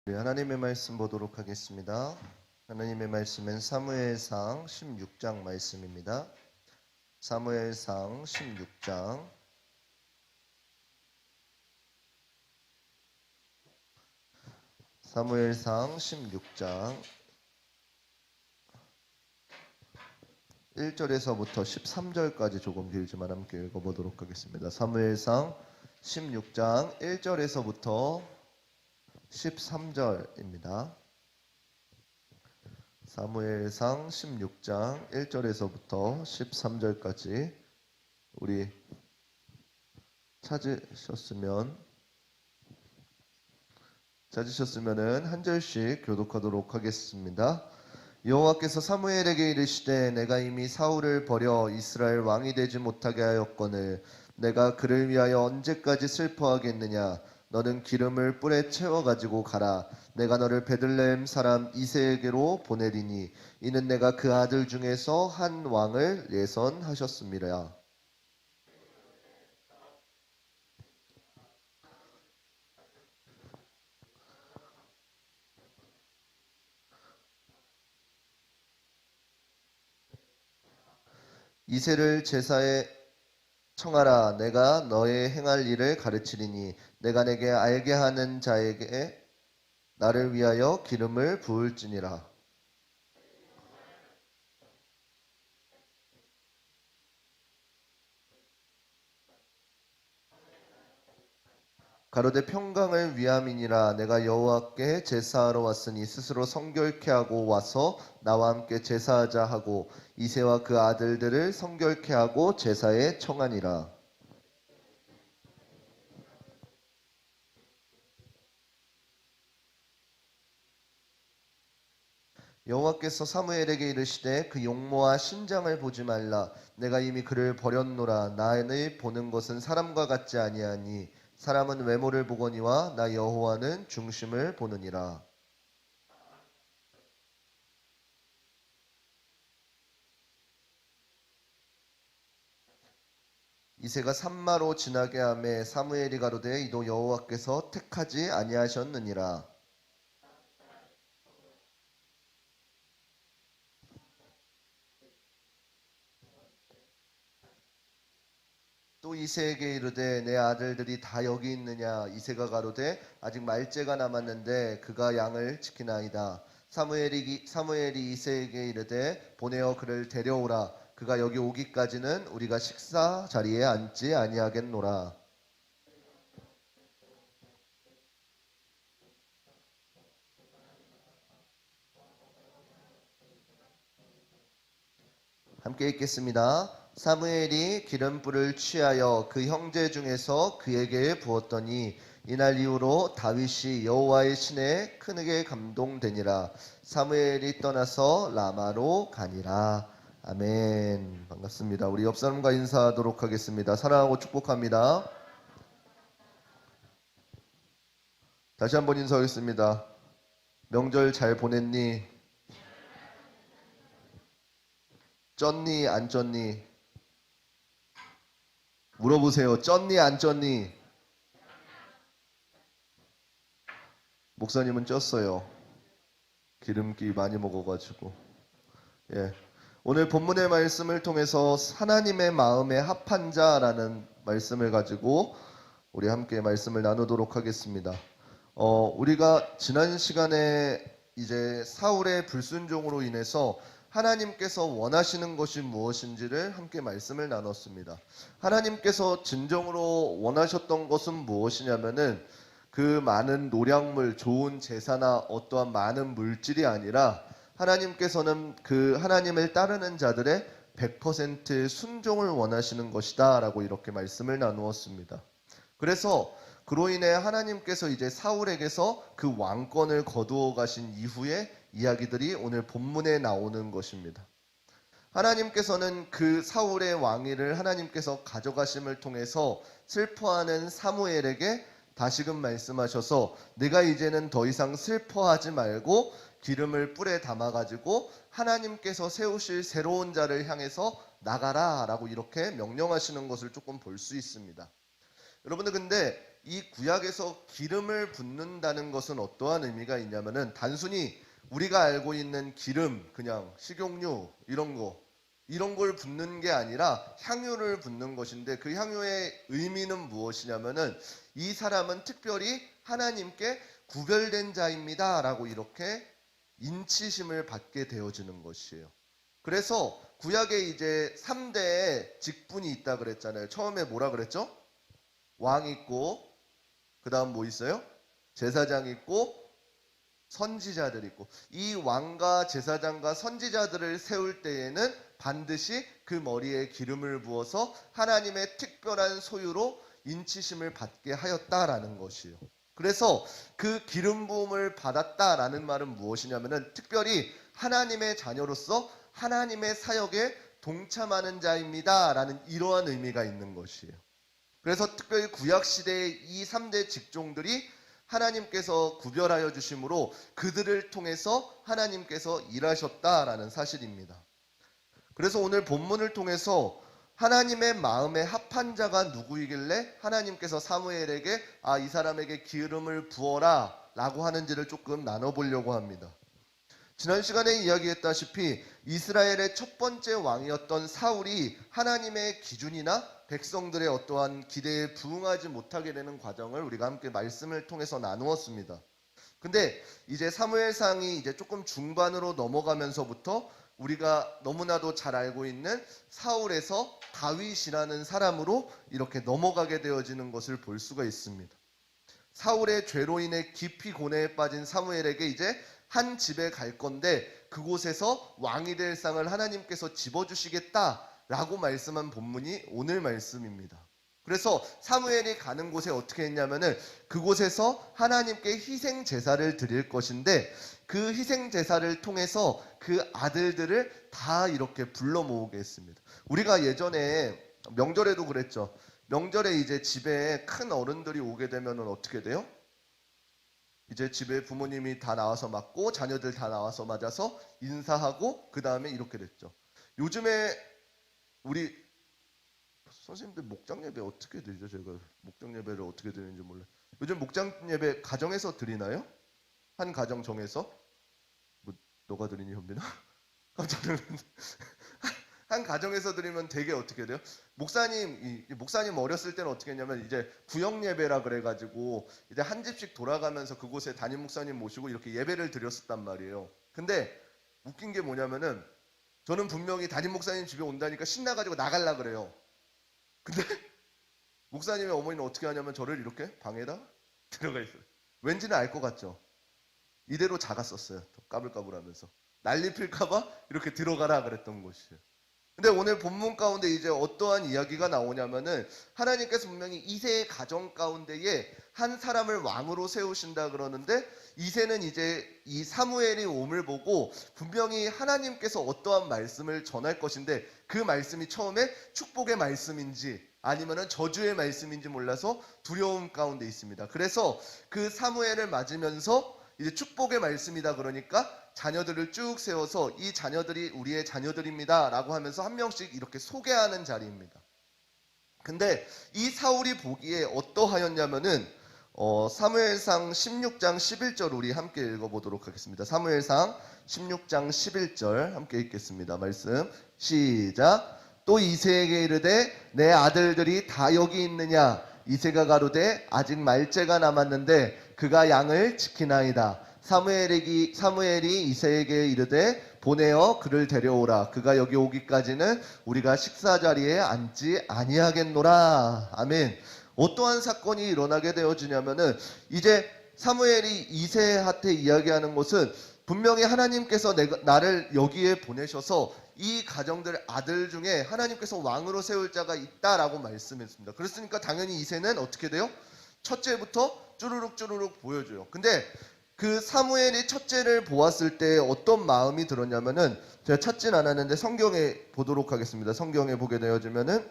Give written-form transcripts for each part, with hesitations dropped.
하나님의 말씀 보도록 하겠습니다. 하나님의 말씀은 사무엘상 16장 말씀입니다. 사무엘상 16장 사무엘상 16장 1절에서부터 13절까지 조금 길지만 함께 읽어보도록 하겠습니다. 사무엘상 16장 1절에서부터 13절입니다. 사무엘상 16장 1절에서부터 13절까지 우리 찾으셨으면은 한 절씩 교독하도록 하겠습니다. 여호와께서 사무엘에게 이르시되 내가 이미 사울을 버려 이스라엘 왕이 되지 못하게 하였거늘 내가 그를 위하여 언제까지 슬퍼하겠느냐. 너는 기름을 뿔에 채워 가지고 가라. 내가 너를 베들레헴 사람 이새에게로 보내리니 이는 내가 그 아들 중에서 한 왕을 예선하셨음이라. 이새를 제사에 청하라. 내가 너의 행할 일을 가르치리니 내가 내게 알게 하는 자에게 나를 위하여 기름을 부을지니라. 가로되 평강을 위함이니라. 내가 여호와께 제사하러 왔으니 스스로 성결케 하고 와서 나와 함께 제사하자 하고 이새와 그 아들들을 성결케 하고 제사에 청하니라. 여호와께서 사무엘에게 이르시되 그 용모와 신장을 보지 말라. 내가 이미 그를 버렸노라. 나를 보는 것은 사람과 같지 아니하니 사람은 외모를 보거니와 나 여호와는 중심을 보느니라. 이새가 산마로 지나게 하매 사무엘이 가로되 이도 여호와께서 택하지 아니하셨느니라. 또 이새에게 이르되 내 아들들이 다 여기 있느냐. 이새가 가로되 아직 말째가 남았는데 그가 양을 지키나이다. 사무엘이 이새에게 이르되 보내어 그를 데려오라. 그가 여기 오기까지는 우리가 식사 자리에 앉지 아니하겠노라. 함께 읽겠습니다. 사무엘이 기름불을 취하여 그 형제 중에서 그에게 부었더니 이날 이후로 다윗이 여호와의 신에 크게 감동되니라. 사무엘이 떠나서 라마로 가니라. 아멘. 반갑습니다. 우리 옆 사람과 인사하도록 하겠습니다. 사랑하고 축복합니다. 다시 한번 인사하겠습니다. 명절 잘 보냈니? 쪘니 안 쪘니? 물어보세요. 쪘니 안 쪘니? 목사님은 쪘어요. 기름기 많이 먹어가지고. 오늘 본문의 말씀을 통해서 하나님의 마음에 합한 자라는 말씀을 가지고 우리 함께 말씀을 나누도록 하겠습니다. 우리가 지난 시간에 이제 사울의 불순종으로 인해서 하나님께서 원하시는 것이 무엇인지를 함께 말씀을 나눴습니다. 하나님께서 진정으로 원하셨던 것은 무엇이냐면은 그 많은 노량물, 좋은 제사나 어떠한 많은 물질이 아니라 하나님께서는 그 하나님을 따르는 자들의 100% 순종을 원하시는 것이다 라고 이렇게 말씀을 나누었습니다. 그래서 그로 인해 하나님께서 이제 사울에게서 그 왕권을 거두어 가신 이후에 이야기들이 오늘 본문에 나오는 것입니다. 하나님께서는 그 사울의 왕위를 하나님께서 가져가심을 통해서 슬퍼하는 사무엘에게 다시금 말씀하셔서 내가 이제는 더 이상 슬퍼하지 말고 기름을 뿔에 담아가지고 하나님께서 세우실 새로운 자를 향해서 나가라 라고 이렇게 명령하시는 것을 조금 볼 수 있습니다. 여러분들 근데 이 구약에서 기름을 붓는다는 것은 어떠한 의미가 있냐면은 단순히 우리가 알고 있는 기름, 그냥 식용유 이런 걸 붓는 게 아니라 향유를 붓는 것인데, 그 향유의 의미는 무엇이냐면은 이 사람은 특별히 하나님께 구별된 자입니다라고 이렇게 인치심을 받게 되어지는 것이에요. 그래서 구약에 이제 3대의 직분이 있다 그랬잖아요. 처음에 뭐라 그랬죠? 왕 있고, 그 다음 뭐 있어요? 제사장 있고, 선지자들 있고, 이 왕과 제사장과 선지자들을 세울 때에는 반드시 그 머리에 기름을 부어서 하나님의 특별한 소유로 인치심을 받게 하였다라는 것이에요. 그래서 그 기름 부음을 받았다라는 말은 무엇이냐면은 특별히 하나님의 자녀로서 하나님의 사역에 동참하는 자입니다라는 이러한 의미가 있는 것이에요. 그래서 특별히 구약 시대의 이 3대 직종들이 하나님께서 구별하여 주심으로 그들을 통해서 하나님께서 일하셨다라는 사실입니다. 그래서 오늘 본문을 통해서 하나님의 마음에 합한 자가 누구이길래 하나님께서 사무엘에게 이 사람에게 기름을 부어라 라고 하는지를 조금 나눠보려고 합니다. 지난 시간에 이야기했다시피 이스라엘의 첫 번째 왕이었던 사울이 하나님의 기준이나 백성들의 어떠한 기대에 부응하지 못하게 되는 과정을 우리가 함께 말씀을 통해서 나누었습니다. 근데 이제 사무엘상이 이제 조금 중반으로 넘어가면서부터 우리가 너무나도 잘 알고 있는 사울에서 다윗이라는 사람으로 이렇게 넘어가게 되어지는 것을 볼 수가 있습니다. 사울의 죄로 인해 깊이 고뇌에 빠진 사무엘에게 이제 한 집에 갈 건데 그곳에서 왕이 될 상을 하나님께서 집어주시겠다라고 말씀한 본문이 오늘 말씀입니다. 그래서 사무엘이 가는 곳에 어떻게 했냐면은 그곳에서 하나님께 희생 제사를 드릴 것인데 그 희생 제사를 통해서 그 아들들을 다 이렇게 불러 모으게 했습니다. 우리가 예전에 명절에도 그랬죠. 명절에 이제 집에 큰 어른들이 오게 되면은 어떻게 돼요? 이제 집에 부모님이 다 나와서 맞고 자녀들 다 나와서 맞아서 인사하고 그 다음에 이렇게 됐죠. 요즘에 우리 선생님들 목장 예배 어떻게 드리죠? 제가 목장 예배를 어떻게 드리는지 몰라요. 요즘 목장 예배 가정에서 드리나요? 한 가정 정해서? 뭐 너가 드리니 현빈아? 깜짝 놀랐는데 한 가정에서 드리면 되게 어떻게 돼요? 목사님 어렸을 때는 어떻게 했냐면 이제 구역 예배라 그래가지고 이제 한 집씩 돌아가면서 그곳에 담임 목사님 모시고 이렇게 예배를 드렸었단 말이에요. 근데 웃긴 게 뭐냐면은 저는 분명히 담임 목사님 집에 온다니까 신나가지고 나갈라 그래요. 근데 목사님의 어머니는 어떻게 하냐면 저를 이렇게 방에다 들어가 있어요. 왠지는 알 것 같죠? 이대로 작았었어요. 까불까불하면서 난리 필까봐 이렇게 들어가라 그랬던 것이에요. 근데 오늘 본문 가운데 이제 어떠한 이야기가 나오냐면은 하나님께서 분명히 이새의 가정 가운데에 한 사람을 왕으로 세우신다 그러는데 이새는 이제 이 사무엘이 옴을 보고 분명히 하나님께서 어떠한 말씀을 전할 것인데 그 말씀이 처음에 축복의 말씀인지 아니면은 저주의 말씀인지 몰라서 두려움 가운데 있습니다. 그래서 그 사무엘을 맞으면서 이제 축복의 말씀이다 그러니까 자녀들을 쭉 세워서 이 자녀들이 우리의 자녀들입니다 라고 하면서 한 명씩 이렇게 소개하는 자리입니다. 근데 이 사울이 보기에 어떠하였냐면은 사무엘상 16장 11절 우리 함께 읽어보도록 하겠습니다. 사무엘상 16장 11절 함께 읽겠습니다. 말씀 시작. 또 이새에게 이르되 내 아들들이 다 여기 있느냐. 이새가 가로되 아직 말째가 남았는데 그가 양을 지키나이다. 사무엘이 이새에게 이르되 보내어 그를 데려오라. 그가 여기 오기까지는 우리가 식사 자리에 앉지 아니하겠노라. 아멘. 어떠한 사건이 일어나게 되어지냐면은 이제 사무엘이 이새한테 이야기하는 것은 분명히 하나님께서 나를 여기에 보내셔서 이 가정들 아들 중에 하나님께서 왕으로 세울 자가 있다라고 말씀했습니다. 그랬으니까 당연히 이새는 어떻게 돼요? 첫째부터 쭈루룩 보여줘요. 근데 그 사무엘이 첫째를 보았을 때 어떤 마음이 들었냐면은 제가 찾진 않았는데 성경에 보도록 하겠습니다. 성경에 보게 되어지면은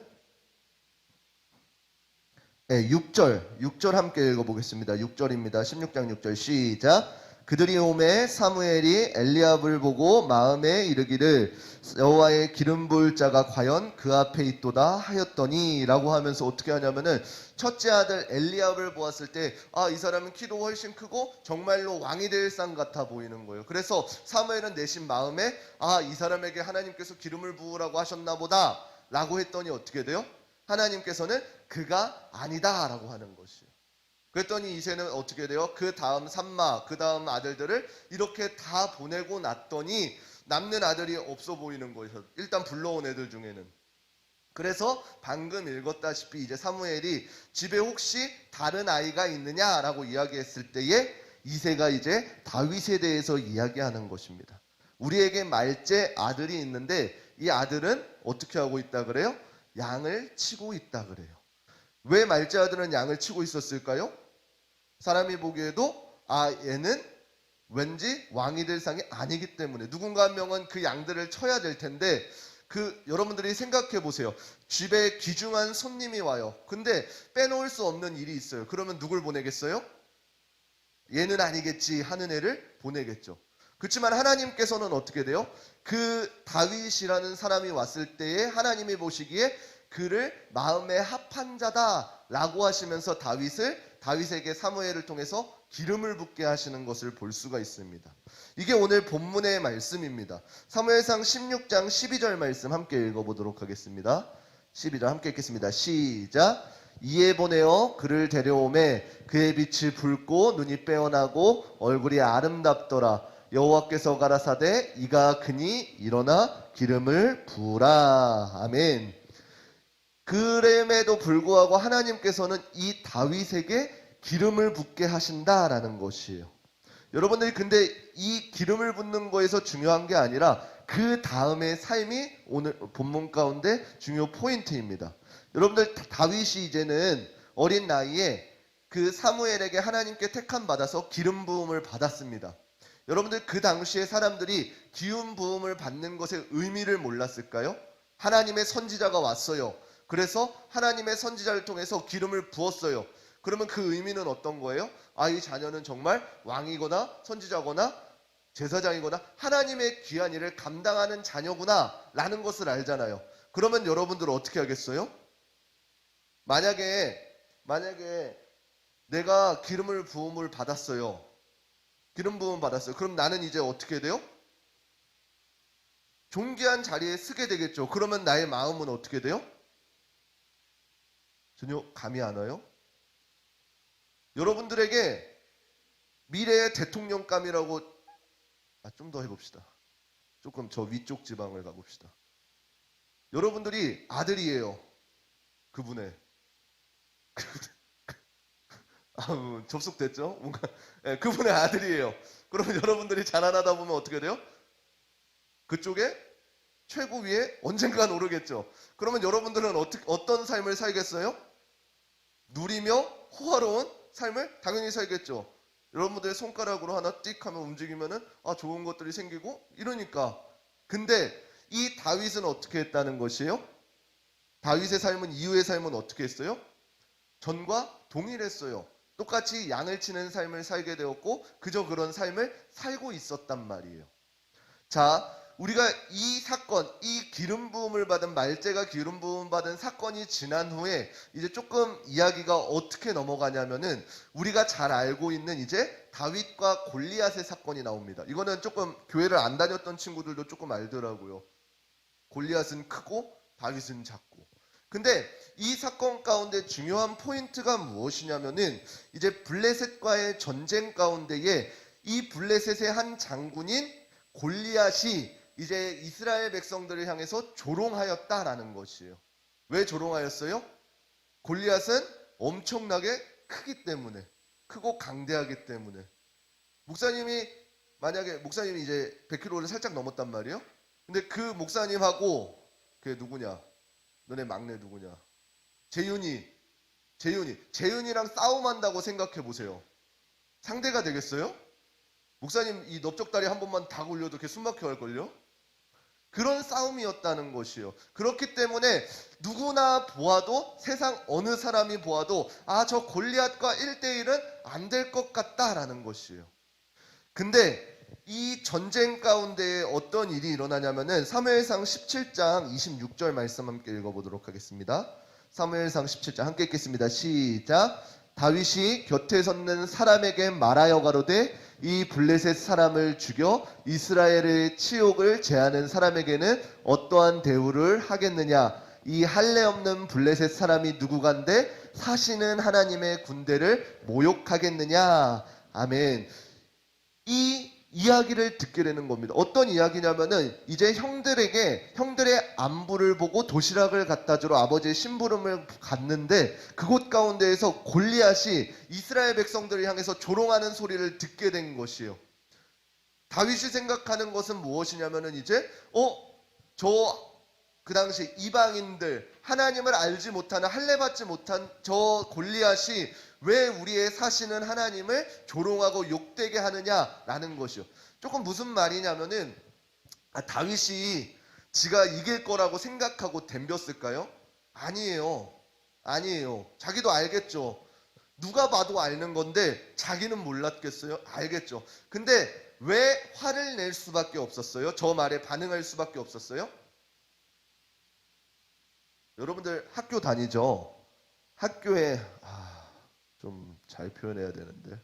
6절 함께 읽어보겠습니다. 6절입니다. 16장 6절 시작. 그들이 오매 사무엘이 엘리압을 보고 마음에 이르기를 여호와의 기름 부을 자가 과연 그 앞에 있도다 하였더니 라고 하면서 어떻게 하냐면은 첫째 아들 엘리압을 보았을 때 이 사람은 키도 훨씬 크고 정말로 왕이 될 상 같아 보이는 거예요. 그래서 사무엘은 내심 마음에 이 사람에게 하나님께서 기름을 부으라고 하셨나 보다 라고 했더니 어떻게 돼요? 하나님께서는 그가 아니다 라고 하는 것이에요. 그랬더니 이제는 어떻게 돼요? 그 다음 삼마, 그 다음 아들들을 이렇게 다 보내고 났더니 남는 아들이 없어 보이는 거예요. 일단 불러온 애들 중에는. 그래서 방금 읽었다시피 이제 사무엘이 집에 혹시 다른 아이가 있느냐라고 이야기했을 때에 이새가 이제 다윗에 대해서 이야기하는 것입니다. 우리에게 말째 아들이 있는데 이 아들은 어떻게 하고 있다 그래요? 양을 치고 있다 그래요. 왜 말째 아들은 양을 치고 있었을까요? 사람이 보기에도 얘는 왠지 왕이 될 상이 아니기 때문에 누군가 한 명은 그 양들을 쳐야 될 텐데 여러분들이 생각해 보세요. 집에 귀중한 손님이 와요. 근데 빼놓을 수 없는 일이 있어요. 그러면 누굴 보내겠어요? 얘는 아니겠지 하는 애를 보내겠죠. 그렇지만 하나님께서는 어떻게 돼요? 그 다윗이라는 사람이 왔을 때에 하나님이 보시기에 그를 마음에 합한 자다라고 하시면서 다윗에게 사무엘을 통해서 기름을 붓게 하시는 것을 볼 수가 있습니다. 이게 오늘 본문의 말씀입니다. 사무엘상 16장 12절 말씀 함께 읽어보도록 하겠습니다. 12절 함께 읽겠습니다. 시작. 이에 보내어 그를 데려오매 그의 빛이 붉고 눈이 빼어나고 얼굴이 아름답더라. 여호와께서 가라사대 이가 그니 일어나 기름을 부으라. 아멘. 그럼에도 불구하고 하나님께서는 이 다윗에게 기름을 붓게 하신다라는 것이에요. 여러분들이 근데 이 기름을 붓는 거에서 중요한 게 아니라 그 다음의 삶이 오늘 본문 가운데 중요 포인트입니다. 여러분들 다윗이 이제는 어린 나이에 그 사무엘에게 하나님께 택함 받아서 기름 부음을 받았습니다. 여러분들 그 당시에 사람들이 기름 부음을 받는 것의 의미를 몰랐을까요? 하나님의 선지자가 왔어요. 그래서 하나님의 선지자를 통해서 기름을 부었어요. 그러면 그 의미는 어떤 거예요? 이 자녀는 정말 왕이거나 선지자거나 제사장이거나 하나님의 귀한 일을 감당하는 자녀구나 라는 것을 알잖아요. 그러면 여러분들은 어떻게 하겠어요? 만약에 내가 기름을 부음을 받았어요. 기름 부음 받았어요. 그럼 나는 이제 어떻게 돼요? 존귀한 자리에 서게 되겠죠. 그러면 나의 마음은 어떻게 돼요? 전혀 감이 안 와요? 여러분들에게 미래의 대통령감이라고 좀 더 해봅시다. 조금 저 위쪽 지방을 가봅시다. 여러분들이 아들이에요. 그분의 접속됐죠? 뭔가 그분의 아들이에요. 그러면 여러분들이 자라나다 보면 어떻게 돼요? 그쪽에 최고위에 언젠간 오르겠죠. 그러면 여러분들은 어떤 삶을 살겠어요? 누리며 호화로운 삶을 당연히 살겠죠. 여러분들의 손가락으로 하나 띡 하면 움직이면은 좋은 것들이 생기고 이러니까. 근데 이 다윗은 어떻게 했다는 것이에요? 다윗의 삶은 이후의 삶은 어떻게 했어요? 전과 동일했어요. 똑같이 양을 치는 삶을 살게 되었고 그저 그런 삶을 살고 있었단 말이에요. 자, 우리가 이 사건, 이 기름 부음을 받은 말제가 기름 부음 받은 사건이 지난 후에 이제 조금 이야기가 어떻게 넘어가냐면은 우리가 잘 알고 있는 이제 다윗과 골리앗의 사건이 나옵니다. 이거는 조금 교회를 안 다녔던 친구들도 조금 알더라고요. 골리앗은 크고 다윗은 작고. 근데 이 사건 가운데 중요한 포인트가 무엇이냐면은 이제 블레셋과의 전쟁 가운데에 이 블레셋의 한 장군인 골리앗이 이제 이스라엘 백성들을 향해서 조롱하였다라는 것이에요. 왜 조롱하였어요? 골리앗은 엄청나게 크기 때문에, 크고 강대하기 때문에. 만약에 목사님이 이제 100kg를 살짝 넘었단 말이에요. 근데 그 목사님하고 그게 누구냐? 너네 막내 누구냐? 재윤이랑 싸움한다고 생각해 보세요. 상대가 되겠어요? 목사님 이 넓적다리 한 번만 다 굴려도 걔 숨막혀 할걸요? 그런 싸움이었다는 것이요. 그렇기 때문에 누구나 보아도 세상 어느 사람이 보아도 저 골리앗과 1대1은 안 될 것 같다라는 것이에요. 근데 이 전쟁 가운데 어떤 일이 일어나냐면은 사무엘상 17장 26절 말씀 함께 읽어보도록 하겠습니다. 사무엘상 17장 함께 읽겠습니다. 시작. 다윗이 곁에 섰는 사람에게 말하여 가로되 이 블레셋 사람을 죽여 이스라엘의 치욕을 제하는 사람에게는 어떠한 대우를 하겠느냐. 이 할례 없는 블레셋 사람이 누구간데 사시는 하나님의 군대를 모욕하겠느냐. 아멘. 이 이야기를 듣게 되는 겁니다. 어떤 이야기냐면은 이제 형들의 안부를 보고 도시락을 갖다 주러 아버지의 심부름을 갔는데 그곳 가운데에서 골리앗이 이스라엘 백성들을 향해서 조롱하는 소리를 듣게 된 것이에요. 다윗이 생각하는 것은 무엇이냐면은 이제 그 당시 이방인들, 하나님을 알지 못하는, 할례 받지 못한 저 골리앗이 왜 우리의 사시는 하나님을 조롱하고 욕되게 하느냐라는 것이요. 조금 무슨 말이냐면은 다윗이 지가 이길 거라고 생각하고 덤볐을까요? 아니에요. 자기도 알겠죠. 누가 봐도 아는 건데 자기는 몰랐겠어요? 알겠죠. 근데 왜 화를 낼 수밖에 없었어요? 저 말에 반응할 수밖에 없었어요? 여러분들 학교 다니죠? 학교에 좀 잘 표현해야 되는데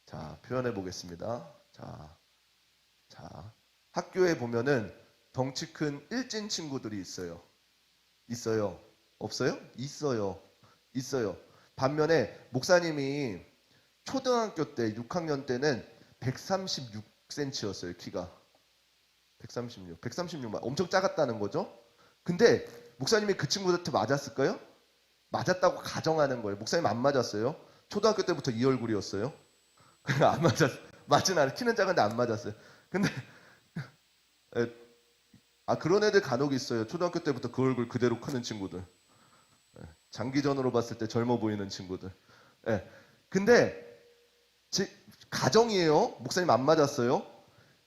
자 표현해 보겠습니다. 자 학교에 보면은 덩치 큰 일진 친구들이 있어요. 없어요? 있어요. 반면에 목사님이 초등학교 때 6학년 때는 136cm였어요. 키가 136만 엄청 작았다는 거죠. 근데 목사님이 그 친구들한테 맞았을까요? 맞았다고 가정하는 거예요. 목사님 안 맞았어요. 초등학교 때부터 이 얼굴이었어요. 안 맞진 않아요. 키는 작은데 안 맞았어요. 근데 그런 애들 간혹 있어요. 초등학교 때부터 그 얼굴 그대로 크는 친구들. 장기전으로 봤을 때 젊어 보이는 친구들. 근데 가정이에요. 목사님 안 맞았어요.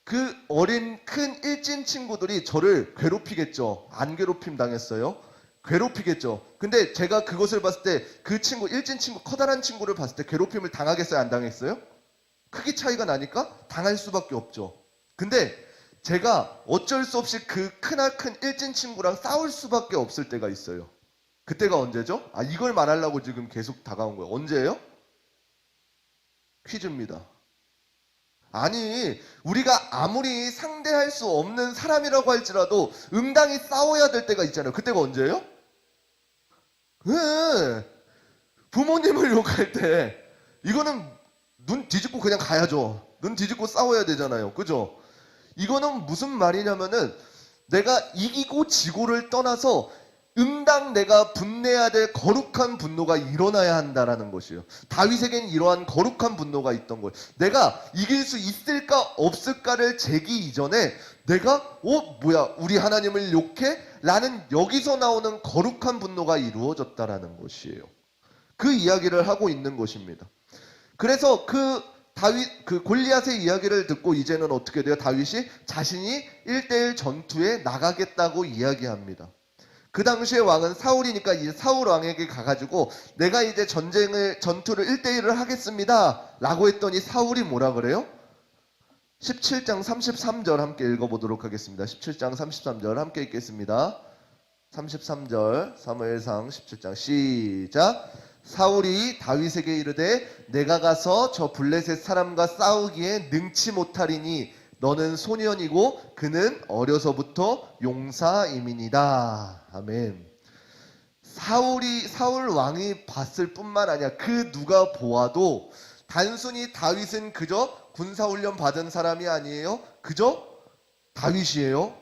그 어린 큰 일진 친구들이 저를 괴롭히겠죠. 안 괴롭힘 당했어요. 괴롭히겠죠. 근데 제가 그것을 봤을 때 그 친구, 일진 친구, 커다란 친구를 봤을 때 괴롭힘을 당하겠어요? 안 당했어요? 크기 차이가 나니까 당할 수밖에 없죠. 근데 제가 어쩔 수 없이 그 크나큰 일진 친구랑 싸울 수밖에 없을 때가 있어요. 그때가 언제죠? 이걸 말하려고 지금 계속 다가온 거예요. 언제예요? 퀴즈입니다. 아니, 우리가 아무리 상대할 수 없는 사람이라고 할지라도 응당히 싸워야 될 때가 있잖아요. 그때가 언제예요? 부모님을 욕할 때 이거는 눈 뒤집고 그냥 가야죠. 눈 뒤집고 싸워야 되잖아요. 그죠? 이거는 무슨 말이냐면은 내가 이기고 지고를 떠나서 응당 내가 분내야 될 거룩한 분노가 일어나야 한다라는 것이에요. 다윗에겐 이러한 거룩한 분노가 있던 거예요. 내가 이길 수 있을까 없을까를 재기 이전에 내가 뭐야 우리 하나님을 욕해? 라는 여기서 나오는 거룩한 분노가 이루어졌다라는 것이에요. 그 이야기를 하고 있는 것입니다. 그래서 그 골리앗의 이야기를 듣고 이제는 어떻게 돼요? 다윗이 자신이 1대1 전투에 나가겠다고 이야기합니다. 그 당시에 왕은 사울이니까 이제 사울 왕에게 가가지고 내가 이제 전투를 1대1을 하겠습니다 라고 했더니 사울이 뭐라 그래요? 17장 33절 함께 읽어보도록 하겠습니다. 17장 33절 함께 읽겠습니다. 33절 사무엘상 17장 시작. 사울이 다윗에게 이르되 내가 가서 저 블레셋 사람과 싸우기에 능치 못하리니 너는 소년이고 그는 어려서부터 용사임이니이다. 아멘. 사울 왕이 봤을 뿐만 아니라 그 누가 보아도 단순히 다윗은 그저 군사훈련 받은 사람이 아니에요. 그저 다윗이에요.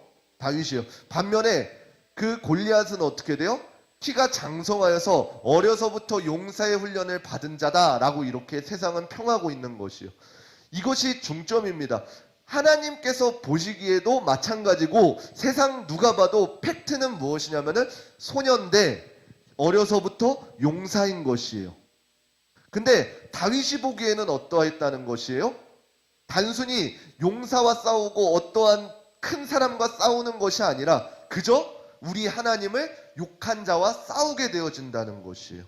반면에 그 골리앗은 어떻게 돼요? 키가 장성하여서 어려서부터 용사의 훈련을 받은 자다라고 이렇게 세상은 평하고 있는 것이요. 이것이 중점입니다. 하나님께서 보시기에도 마찬가지고 세상 누가 봐도 팩트는 무엇이냐면은 소년대 어려서부터 용사인 것이에요. 근데 다윗이 보기에는 어떠했다는 것이에요? 단순히 용사와 싸우고 어떠한 큰 사람과 싸우는 것이 아니라 그저 우리 하나님을 욕한 자와 싸우게 되어진다는 것이에요.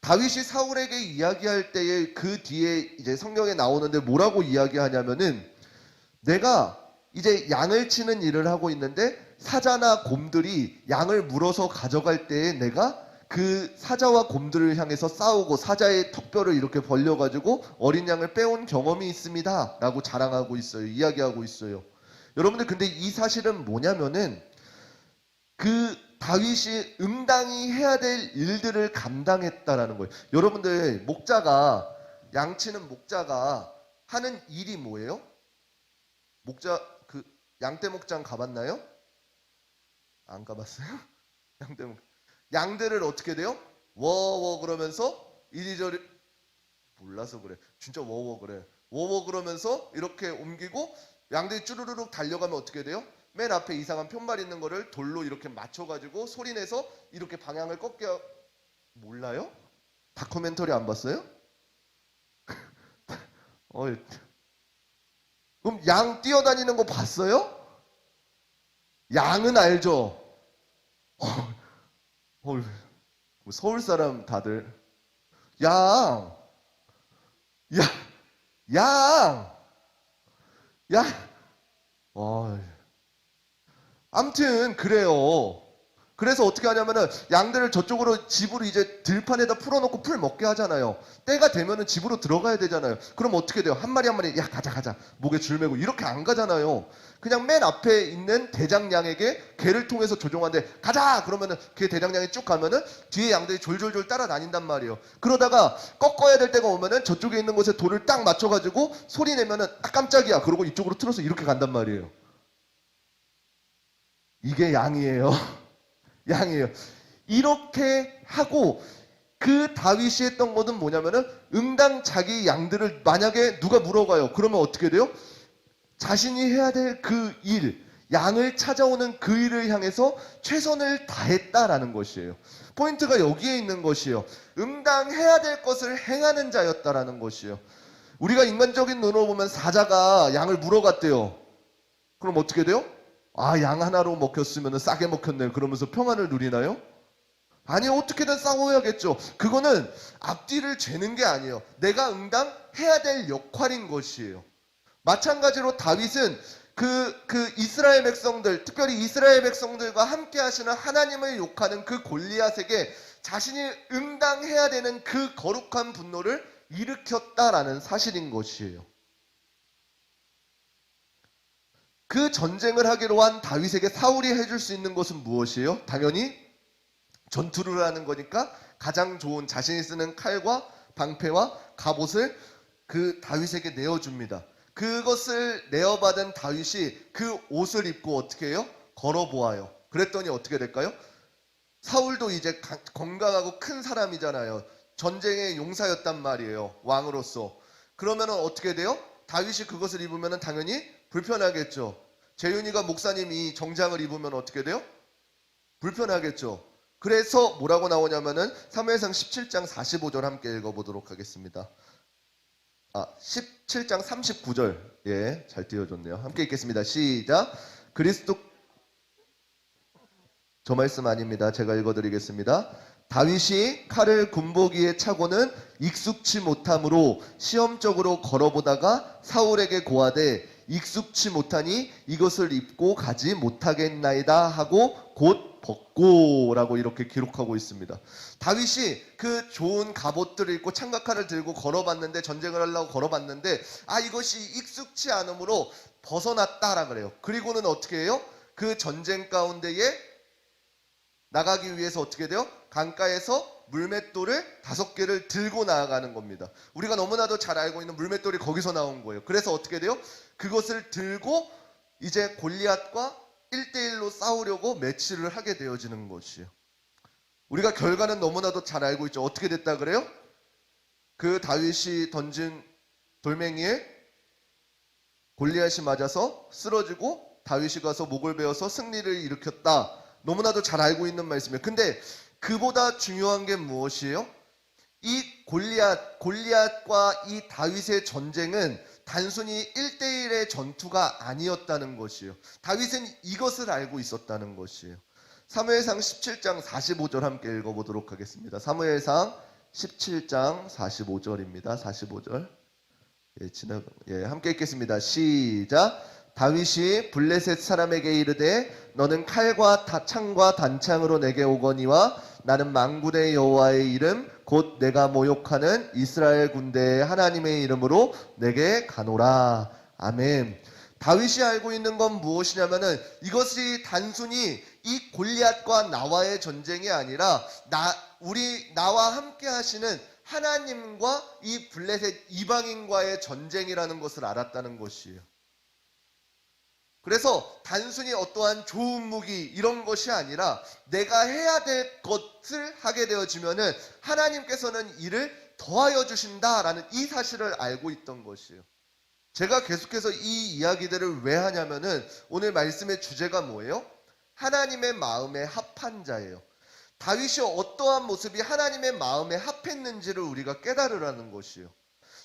다윗이 사울에게 이야기할 때에 그 뒤에 이제 성경에 나오는데 뭐라고 이야기하냐면은 내가 이제 양을 치는 일을 하고 있는데 사자나 곰들이 양을 물어서 가져갈 때에 내가 그 사자와 곰들을 향해서 싸우고 사자의 턱뼈를 이렇게 벌려가지고 어린 양을 빼온 경험이 있습니다 라고 자랑하고 있어요. 이야기하고 있어요. 여러분들 근데 이 사실은 뭐냐면은 그 다윗이 응당히 해야 될 일들을 감당했다라는 거예요. 여러분들 목자가 양치는 목자가 하는 일이 뭐예요? 목자 그 양떼 목장 가봤나요? 안 가봤어요? 양들을 어떻게 돼요? 워워 그러면서 이리저리 몰라서 그래. 진짜 워워 그래. 워워 그러면서 이렇게 옮기고 양들이 쭈루루룩 달려가면 어떻게 돼요? 맨 앞에 이상한 편말 있는 거를 돌로 이렇게 맞춰가지고 소리내서 이렇게 방향을 꺾게 몰라요? 다큐멘터리 안 봤어요? 그럼 양 뛰어다니는 거 봤어요? 양은 알죠? 서울 사람 다들 양, 양, 양, 양. 암튼 그래요. 그래서 어떻게 하냐면은 양들을 저쪽으로 집으로 이제 들판에다 풀어놓고 풀 먹게 하잖아요. 때가 되면은 집으로 들어가야 되잖아요. 그럼 어떻게 돼요? 한 마리 한 마리 야 가자 목에 줄 매고 이렇게 안 가잖아요. 그냥 맨 앞에 있는 대장양에게 개를 통해서 조종하는데 가자 그러면은 그 대장양이 쭉 가면은 뒤에 양들이 졸졸졸 따라다닌단 말이에요. 그러다가 꺾어야 될 때가 오면은 저쪽에 있는 곳에 돌을 딱 맞춰가지고 소리 내면은 깜짝이야 그러고 이쪽으로 틀어서 이렇게 간단 말이에요. 이게 양이에요. 양이에요. 이렇게 하고 그 다윗이 했던 것은 뭐냐면은 응당 자기 양들을 만약에 누가 물어가요. 그러면 어떻게 돼요? 자신이 해야 될 그 일, 양을 찾아오는 그 일을 향해서 최선을 다했다라는 것이에요. 포인트가 여기에 있는 것이에요. 응당해야 될 것을 행하는 자였다라는 것이에요. 우리가 인간적인 눈으로 보면 사자가 양을 물어갔대요. 그럼 어떻게 돼요? 양 하나로 먹혔으면 싸게 먹혔네. 그러면서 평안을 누리나요? 아니, 어떻게든 싸워야겠죠. 그거는 앞뒤를 죄는 게 아니에요. 내가 응당해야 될 역할인 것이에요. 마찬가지로 다윗은 그 이스라엘 백성들, 특별히 이스라엘 백성들과 함께 하시는 하나님을 욕하는 그 골리앗에게 자신이 응당해야 되는 그 거룩한 분노를 일으켰다라는 사실인 것이에요. 그 전쟁을 하기로 한 다윗에게 사울이 해줄 수 있는 것은 무엇이에요? 당연히 전투를 하는 거니까 가장 좋은 자신이 쓰는 칼과 방패와 갑옷을 그 다윗에게 내어줍니다. 그것을 내어받은 다윗이 그 옷을 입고 어떻게 해요? 걸어보아요. 그랬더니 어떻게 될까요? 사울도 이제 건강하고 큰 사람이잖아요. 전쟁의 용사였단 말이에요. 왕으로서. 그러면 어떻게 돼요? 다윗이 그것을 입으면 당연히 불편하겠죠. 재윤이가 목사님이 정장을 입으면 어떻게 돼요? 불편하겠죠. 그래서 뭐라고 나오냐면은 사무엘상 17장 45절 함께 읽어보도록 하겠습니다. 17장 39절. 예, 잘 띄워줬네요. 함께 읽겠습니다. 시작. 그리스도 저 말씀 아닙니다. 제가 읽어드리겠습니다. 다윗이 칼을 군복이에 차고는 익숙치 못함으로 시험적으로 걸어보다가 사울에게 고하되 익숙치 못하니 이것을 입고 가지 못하겠나이다 하고 곧 벗고 라고 이렇게 기록하고 있습니다. 다윗이 그 좋은 갑옷들을 입고 창각칼을 들고 걸어봤는데, 전쟁을 하려고 걸어봤는데 이것이 익숙치 않으므로 벗어났다라 그래요. 그리고는 어떻게 해요? 그 전쟁 가운데에 나가기 위해서 어떻게 돼요? 강가에서 물맷돌을 5개를 들고 나아가는 겁니다. 우리가 너무나도 잘 알고 있는 물맷돌이 거기서 나온 거예요. 그래서 어떻게 돼요? 그것을 들고 이제 골리앗과 1대1로 싸우려고 매치를 하게 되어지는 것이에요. 우리가 결과는 너무나도 잘 알고 있죠. 어떻게 됐다 그래요? 그 다윗이 던진 돌멩이에 골리앗이 맞아서 쓰러지고 다윗이 가서 목을 베어서 승리를 일으켰다. 너무나도 잘 알고 있는 말씀이에요. 근데 그보다 중요한 게 무엇이에요? 이 골리앗과 이 다윗의 전쟁은 단순히 1대1의 전투가 아니었다는 것이에요. 다윗은 이것을 알고 있었다는 것이에요. 사무엘상 17장 45절 함께 읽어보도록 하겠습니다. 사무엘상 17장 45절입니다. 45절. 함께 읽겠습니다. 시작. 다윗이 블레셋 사람에게 이르되 너는 칼과 창과 단창으로 내게 오거니와 나는 만군의 여호와의 이름 곧 내가 모욕하는 이스라엘 군대의 하나님의 이름으로 내게 가노라. 아멘. 다윗이 알고 있는 건 무엇이냐면은 이것이 단순히 이 골리앗과 나와의 전쟁이 아니라 나와 함께 하시는 하나님과 이 블레셋 이방인과의 전쟁이라는 것을 알았다는 것이에요. 그래서 단순히 어떠한 좋은 무기 이런 것이 아니라 내가 해야 될 것을 하게 되어지면은 하나님께서는 이를 더하여 주신다라는 이 사실을 알고 있던 것이에요. 제가 계속해서 이 이야기들을 왜 하냐면은 오늘 말씀의 주제가 뭐예요? 하나님의 마음에 합한 자예요. 다윗이 어떠한 모습이 하나님의 마음에 합했는지를 우리가 깨달으라는 것이에요.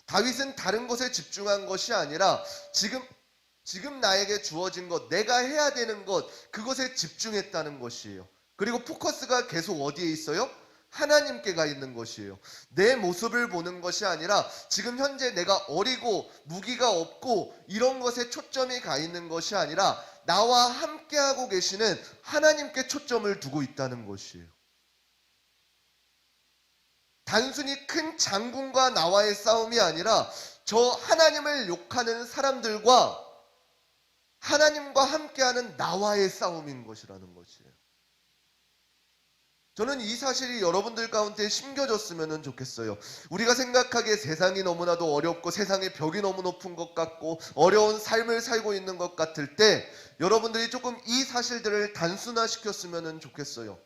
다윗은 다른 것에 집중한 것이 아니라 지금 나에게 주어진 것, 내가 해야 되는 것, 그것에 집중했다는 것이에요. 그리고 포커스가 계속 어디에 있어요? 하나님께 가 있는 것이에요. 내 모습을 보는 것이 아니라 지금 현재 내가 어리고 무기가 없고 이런 것에 초점이 가 있는 것이 아니라 나와 함께하고 계시는 하나님께 초점을 두고 있다는 것이에요. 단순히 큰 장군과 나와의 싸움이 아니라 저 하나님을 욕하는 사람들과 하나님과 함께하는 나와의 싸움인 것이라는 것이에요. 저는 이 사실이 여러분들 가운데 심겨졌으면 좋겠어요. 우리가 생각하기에 세상이 너무나도 어렵고 세상의 벽이 너무 높은 것 같고 어려운 삶을 살고 있는 것 같을 때 여러분들이 조금 이 사실들을 단순화시켰으면 좋겠어요.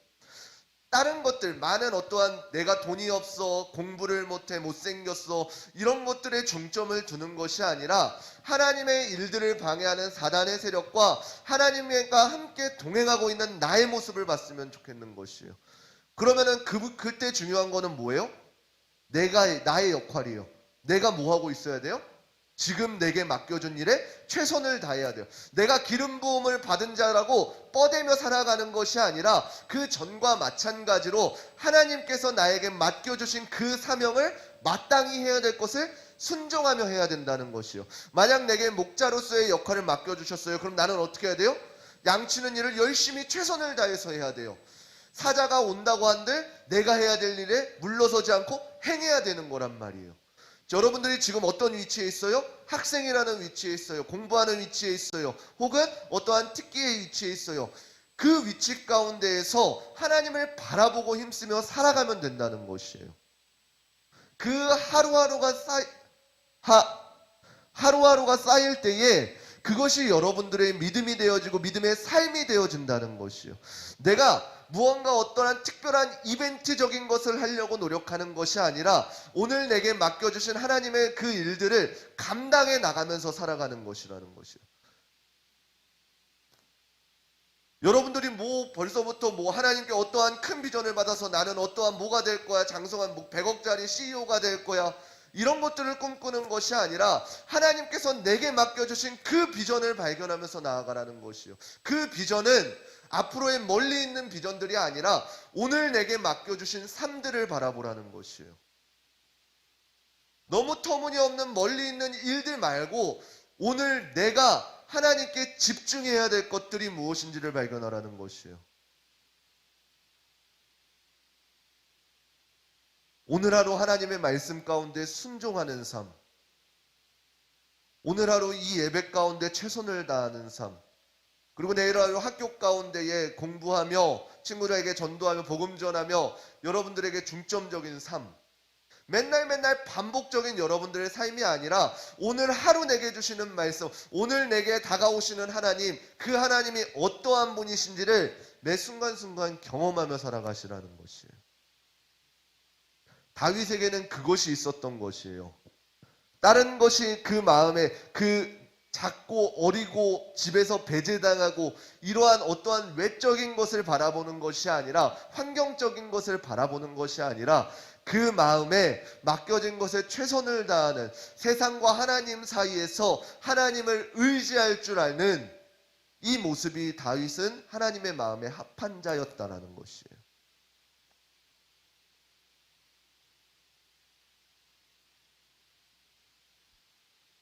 다른 것들, 많은 어떠한 내가 돈이 없어, 공부를 못해, 못생겼어 이런 것들에 중점을 두는 것이 아니라 하나님의 일들을 방해하는 사단의 세력과 하나님과 함께 동행하고 있는 나의 모습을 봤으면 좋겠는 것이에요. 그러면은 그때 중요한 거는 뭐예요? 나의 역할이에요. 내가 뭐 하고 있어야 돼요? 지금 내게 맡겨준 일에 최선을 다해야 돼요. 내가 기름 부음을 받은 자라고 뻐대며 살아가는 것이 아니라 그 전과 마찬가지로 하나님께서 나에게 맡겨주신 그 사명을 마땅히 해야 될 것을 순종하며 해야 된다는 것이요. 만약 내게 목자로서의 역할을 맡겨주셨어요. 그럼 나는 어떻게 해야 돼요? 양치는 일을 열심히 최선을 다해서 해야 돼요. 사자가 온다고 한들 내가 해야 될 일에 물러서지 않고 행해야 되는 거란 말이에요. 여러분들이 지금 어떤 위치에 있어요? 학생이라는 위치에 있어요. 공부하는 위치에 있어요. 혹은 어떠한 특기의 위치에 있어요. 그 위치 가운데에서 하나님을 바라보고 힘쓰며 살아가면 된다는 것이에요. 그 하루하루가 쌓일 때에 그것이 여러분들의 믿음이 되어지고 믿음의 삶이 되어진다는 것이요. 내가 무언가 어떠한 특별한 이벤트적인 것을 하려고 노력하는 것이 아니라 오늘 내게 맡겨주신 하나님의 그 일들을 감당해 나가면서 살아가는 것이라는 것이요. 여러분들이 벌써부터 하나님께 어떠한 큰 비전을 받아서 나는 어떠한 뭐가 될 거야, 장성한 100억짜리 CEO가 될 거야, 이런 것들을 꿈꾸는 것이 아니라 하나님께서 내게 맡겨주신 그 비전을 발견하면서 나아가라는 것이요. 그 비전은 앞으로의 멀리 있는 비전들이 아니라 오늘 내게 맡겨주신 삶들을 바라보라는 것이에요. 너무 터무니없는 멀리 있는 일들 말고 오늘 내가 하나님께 집중해야 될 것들이 무엇인지를 발견하라는 것이에요. 오늘 하루 하나님의 말씀 가운데 순종하는 삶, 오늘 하루 이 예배 가운데 최선을 다하는 삶, 그리고 내일 하루 학교 가운데에 공부하며 친구들에게 전도하며 복음 전하며 여러분들에게 중점적인 삶, 맨날 반복적인 여러분들의 삶이 아니라 오늘 하루 내게 주시는 말씀, 오늘 내게 다가오시는 하나님, 그 하나님이 어떠한 분이신지를 매 순간순간 경험하며 살아가시라는 것이에요. 다윗에게는 그것이 있었던 것이에요. 다른 것이 그 마음에 작고 어리고 집에서 배제당하고 이러한 어떠한 외적인 것을 바라보는 것이 아니라 환경적인 것을 바라보는 것이 아니라 그 마음에 맡겨진 것에 최선을 다하는 세상과 하나님 사이에서 하나님을 의지할 줄 아는 이 모습이 다윗은 하나님의 마음에 합한 자였다라는 것이에요.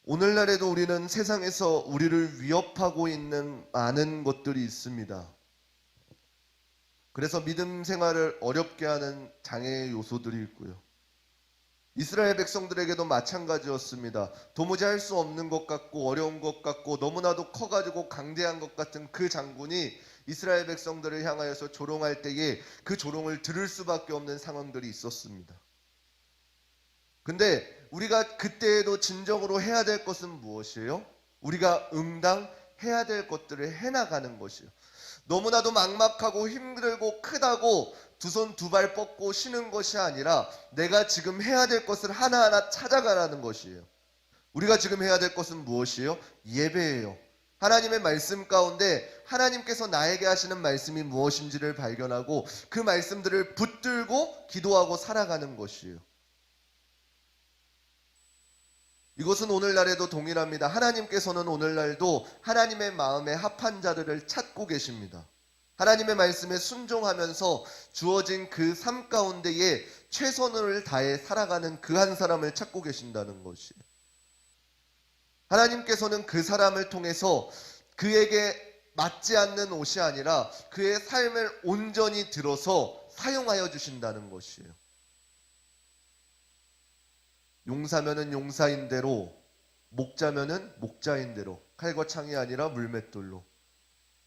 오늘날에도 우리는 세상에서 우리를 위협하고 있는 많은 것들이 있습니다. 그래서 믿음 생활을 어렵게 하는 장애의 요소들이 있고요. 이스라엘 백성들에게도 마찬가지였습니다. 도무지 할 수 없는 것 같고 어려운 것 같고 너무나도 커가지고 강대한 것 같은 그 장군이 이스라엘 백성들을 향하여서 조롱할 때에 그 조롱을 들을 수밖에 없는 상황들이 있었습니다. 근데 우리가 그때에도 진정으로 해야 될 것은 무엇이에요? 우리가 응당해야 될 것들을 해나가는 것이에요. 너무나도 막막하고 힘들고 크다고 두 손 두 발 뻗고 쉬는 것이 아니라 내가 지금 해야 될 것을 하나하나 찾아가라는 것이에요. 우리가 지금 해야 될 것은 무엇이에요? 예배예요. 하나님의 말씀 가운데 하나님께서 나에게 하시는 말씀이 무엇인지를 발견하고 그 말씀들을 붙들고 기도하고 살아가는 것이에요. 이것은 오늘날에도 동일합니다. 하나님께서는 오늘날도 하나님의 마음에 합한 자들을 찾고 계십니다. 하나님의 말씀에 순종하면서 주어진 그 삶 가운데에 최선을 다해 살아가는 그 한 사람을 찾고 계신다는 것이에요. 하나님께서는 그 사람을 통해서 그에게 맞지 않는 옷이 아니라 그의 삶을 온전히 들어서 사용하여 주신다는 것이에요. 용사면은 용사인 대로, 목자면은 목자인 대로, 칼과 창이 아니라 물맷돌로.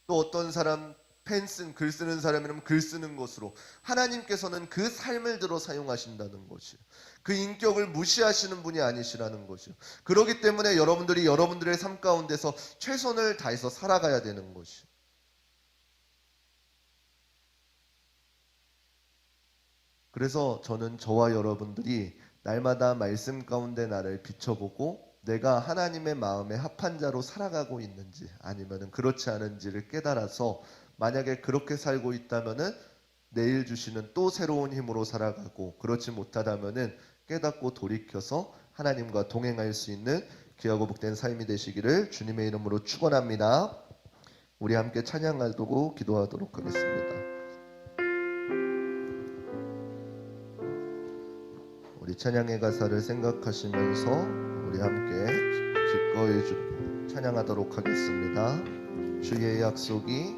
또 어떤 사람 글 쓰는 사람이라면 글 쓰는 것으로 하나님께서는 그 삶을 들어 사용하신다는 것이에요. 그 인격을 무시하시는 분이 아니시라는 것이에요. 그렇기 때문에 여러분들이 여러분들의 삶 가운데서 최선을 다해서 살아가야 되는 것이에요. 그래서 저는 저와 여러분들이 날마다 말씀 가운데 나를 비춰보고 내가 하나님의 마음에 합한 자로 살아가고 있는지 아니면 그렇지 않은지를 깨달아서 만약에 그렇게 살고 있다면 내일 주시는 또 새로운 힘으로 살아가고 그렇지 못하다면 깨닫고 돌이켜서 하나님과 동행할 수 있는 귀하고 복된 삶이 되시기를 주님의 이름으로 축원합니다. 우리 함께 찬양하고 기도하도록 하겠습니다. 우리 찬양의 가사를 생각하시면서 우리 함께 기꺼이 찬양하도록 하겠습니다. 주의 약속이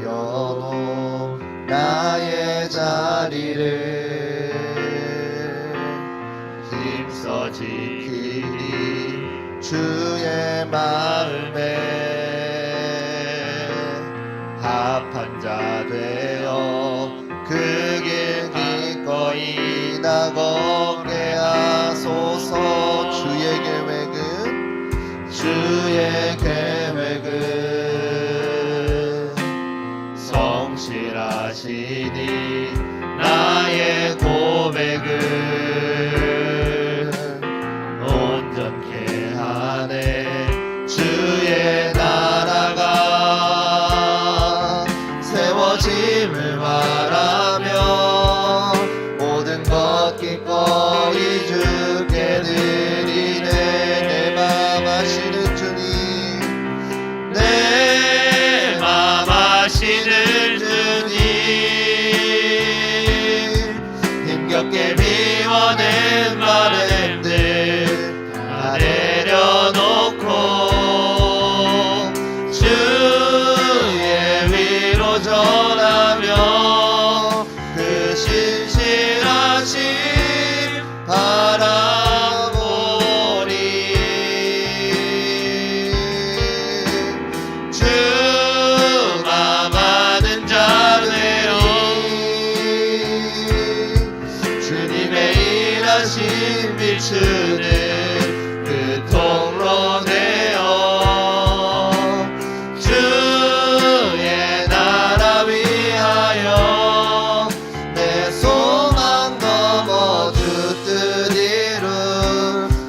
아득하여도 나의 자리를 힘써 지키니 주의 마음에 합한 자 되어 그 길 기꺼이 나가게 하소서. 주의 계획은 성실하시니 나의 고백을 온전케 하네. 주의 나라가 세워짐을 바라며 모든 것 기꺼이 주께 드리네. 내 맘 아시는 주님, 내 맘 아시는 주님, 힘겹게 미워낸 바램들 다 내려놓고 주의 위로 전하며 그 신실하심 바라보리. 주 맘 아는 자 되리. 주님의 일하심 비추는 그 통로 되어 주의 나라 위하여 내 소망 넘어 주 뜻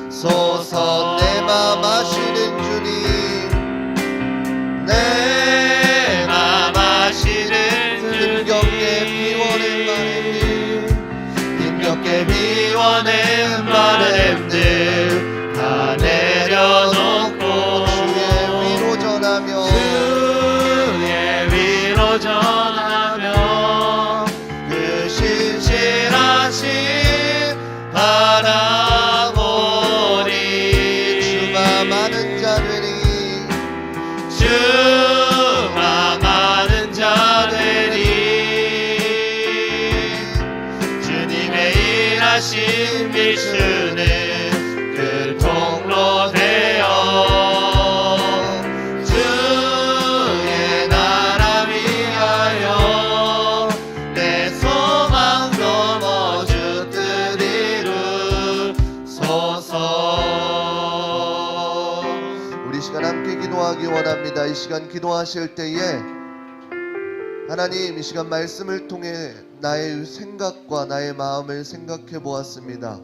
이루소서. 내 맘 아시는 주님, 내 맘 아시는 주님, 힘겹게 비워낸 바램들, 힘겹게 비워낸 바램들 다 내려놓고 주의 위로 전하며 주의 위로 전하며 시간 기도하실 때에 하나님, 이 시간 말씀을 통해 나의 생각과 나의 마음을 생각해 보았습니다.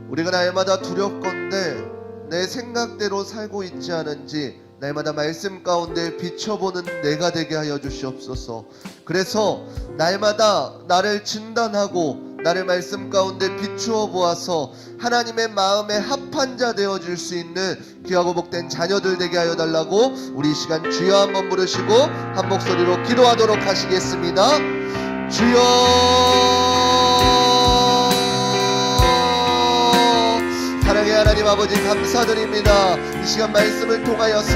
우리가 날마다 두렵건대 내 생각대로 살고 있지 않은지 날마다 말씀 가운데 비춰보는 내가 되게 하여 주시옵소서. 그래서 날마다 나를 진단하고 나를 말씀 가운데 비추어 보아서 하나님의 마음에 합한 자 되어줄 수 있는 귀하고 복된 자녀들 되게 하여 달라고 우리 이 시간 주여 한번 부르시고 한 목소리로 기도하도록 하시겠습니다. 주여. 사랑의 하나님 아버지, 감사드립니다. 이 시간 말씀을 통하여서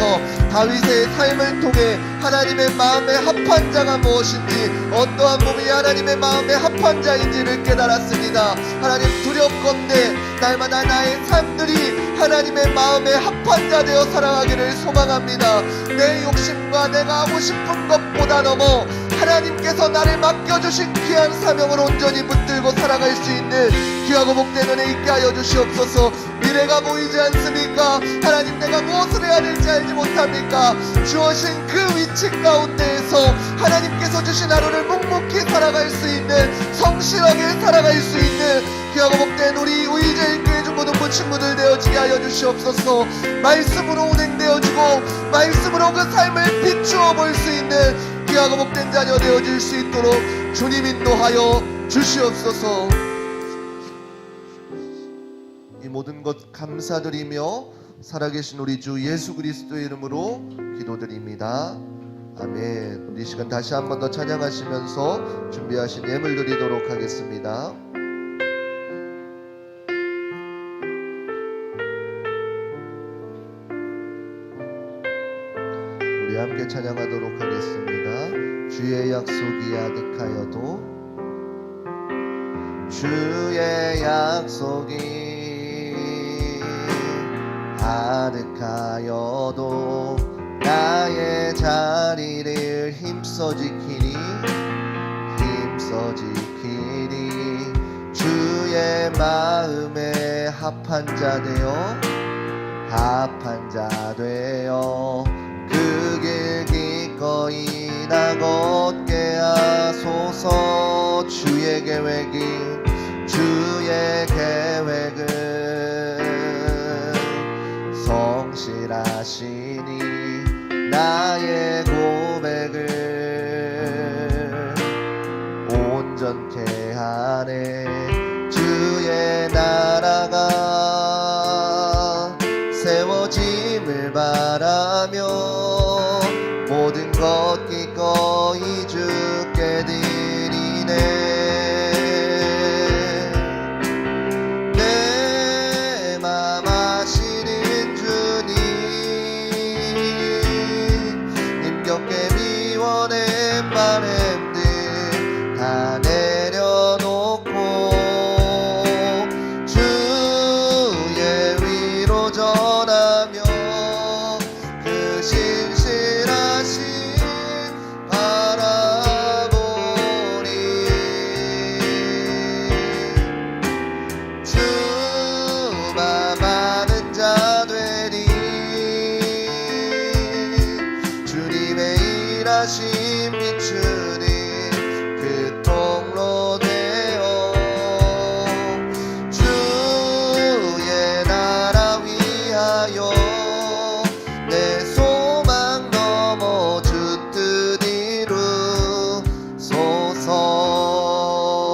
다윗의 삶을 통해 하나님의 마음에 합한 자가 무엇인지, 어떠한 몸이 하나님의 마음에 합한 자인지를 깨달았습니다. 하나님, 두렵건대 날마다 나의 삶들이 하나님의 마음에 합한 자 되어 살아가기를 소망합니다. 내 욕심과 내가 하고 싶은 것보다 넘어 하나님께서 나를 맡겨주신 귀한 사명을 온전히 붙들고 살아갈 수 있는 귀하고 복된 은혜 있게 하여 주시옵소서. 미래가 보이지 않습니까? 하나님, 내가 무엇을 해야 될지 알지 못합니까? 주어진 그 위치 가운데에서 하나님께서 주신 하루를 묵묵히 살아갈 수 있는, 성실하게 살아갈 수 있는 귀하고 복된 우리 의제일교회 중고등부 친구들 되어지게 하여 주시옵소서. 말씀으로 운행되어지고 말씀으로 그 삶을 비추어 볼 수 있는 귀하고 복된 자녀 되어질 수 있도록 주님 인도하여 주시옵소서. 이 모든 것 감사드리며 살아계신 우리 주 예수 그리스도의 이름으로 기도드립니다. 아멘. 우리 시간 다시 한 번 더 찬양하시면서 준비하신 예물 드리도록 하겠습니다. 우리 함께 찬양하도록 하겠습니다. 주의 약속이 아득하여도, 주의 약속이 아득하여도 나의 자리를 힘써 지키니 주의 마음에 합한 자 되어 그 길 기꺼이 나 걷게 하소서. 주의 계획은 성실하시니 나의 고백을 온전케 하네. 주의 나라가 세워짐을 바라며 모든 것 기꺼이 주께 드리네. 내 맘 아시는 주님, 힘겹게 미워낸 바램들 다 내려놓고 주의 위로 전하며 그 신실하신 바라보리. 주만 많은 자 되리. 주님의 일하심 비추니 그 통로 되어 주의 나라 위하여 내 소망 넘어 주 뜻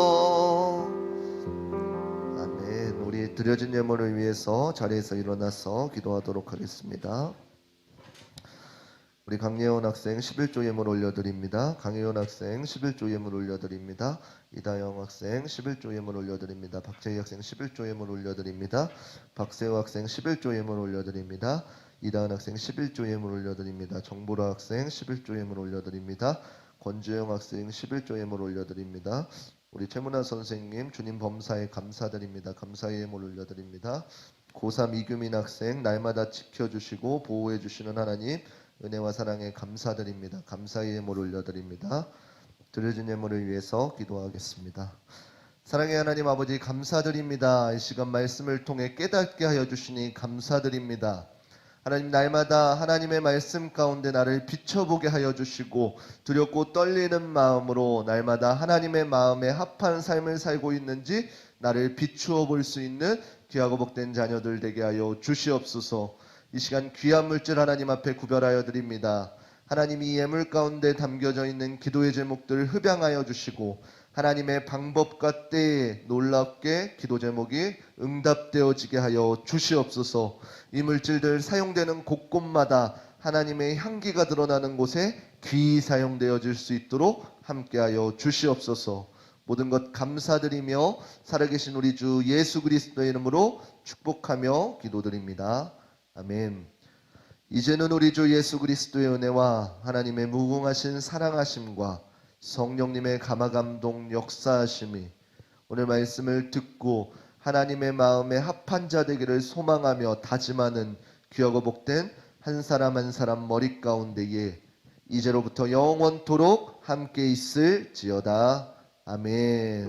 이루소서. 아멘. 우리 드려진 예물을 위해서 자리에서 일어나서 기도하도록 하겠습니다. 우리 강예원 학생 11조 예물 올려드립니다. 강예원 학생 11조 예물 올려드립니다. 이다영 학생 11조 예물 올려드립니다. 박재희 학생 11조 예물 올려드립니다. 박세호 학생 11조 예물 올려드립니다. 이다은 학생 11조 예물 올려드립니다. 정보라 학생 11조 예물 올려드립니다. 권주영 학생 11조 예물 올려드립니다. 우리 최문아 선생님 주님 범사에 감사드립니다. 감사의 예물 올려드립니다. 고3 이규민 학생 날마다 지켜주시고 보호해주시는 하나님 은혜와 사랑에 감사드립니다. 감사의 예물 올려드립니다. 드려진 예물을 위해서 기도하겠습니다. 사랑의 하나님 아버지, 감사드립니다. 이 시간 말씀을 통해 깨닫게 하여 주시니 감사드립니다. 하나님, 날마다 하나님의 말씀 가운데 나를 비춰보게 하여 주시고 두렵고 떨리는 마음으로 날마다 하나님의 마음에 합한 삶을 살고 있는지 나를 비추어 볼 수 있는 귀하고 복된 자녀들 되게 하여 주시옵소서. 이 시간 귀한 물질 하나님 앞에 구별하여 드립니다. 하나님이 이 예물 가운데 담겨져 있는 기도의 제목들을 흡양하여 주시고 하나님의 방법과 때에 놀랍게 기도 제목이 응답되어지게 하여 주시옵소서. 이 물질들 사용되는 곳곳마다 하나님의 향기가 드러나는 곳에 귀히 사용되어질 수 있도록 함께하여 주시옵소서. 모든 것 감사드리며 살아계신 우리 주 예수 그리스도의 이름으로 축복하며 기도드립니다. 아멘. 이제는 우리 주 예수 그리스도의 은혜와 하나님의 무궁하신 사랑하심과 성령님의 감화감동 역사하심이 오늘 말씀을 듣고 하나님의 마음에 합한 자 되기를 소망하며 다짐하는 귀하고 복된 한 사람 한 사람 머리 가운데에 이제로부터 영원토록 함께 있을지어다. 아멘.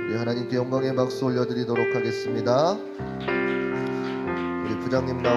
우리 하나님께 영광의 박수 올려드리도록 하겠습니다. 우리 부장님 나오